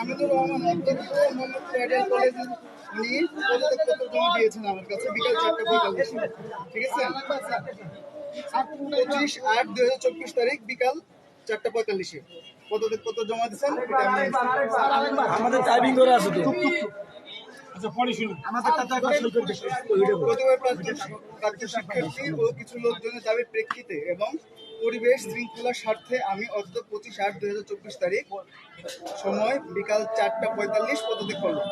আমিনুর রহমান অধ্যক্ষ Mohammadpur ideal college, উনি পদত্যাগপত্র জমা দিয়েছেন আমার কাছে বিকাল 4:45। ঠিক আছে, 25/8/2024 তারিখ বিকাল 4:45 পদত্যাগপত্র জমা দিয়েছেন। আমাদের টাইপিং করে আছে তো। কতিপয় প্রাক্তন শিক্ষার্থী ও কিছু লোকজনের দাবির প্রেক্ষিতে এবং পরিবেশ শৃঙ্খলার স্বার্থে আমি অদ্য 25/8/2024 তারিখ সময় বিকাল 4:45 পদত্যাগ করলাম।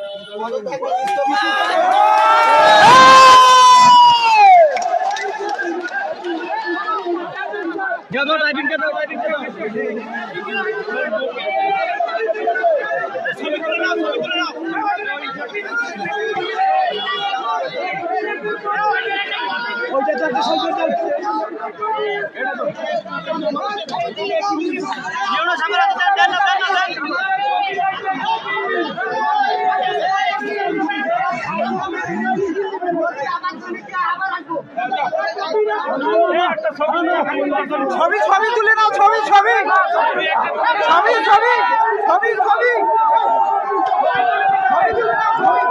ছবি ছবি তুলে নাও, ছবি ছবি ছবি ছবি ছবি ছবি ছবি তুলে নাও, ছবি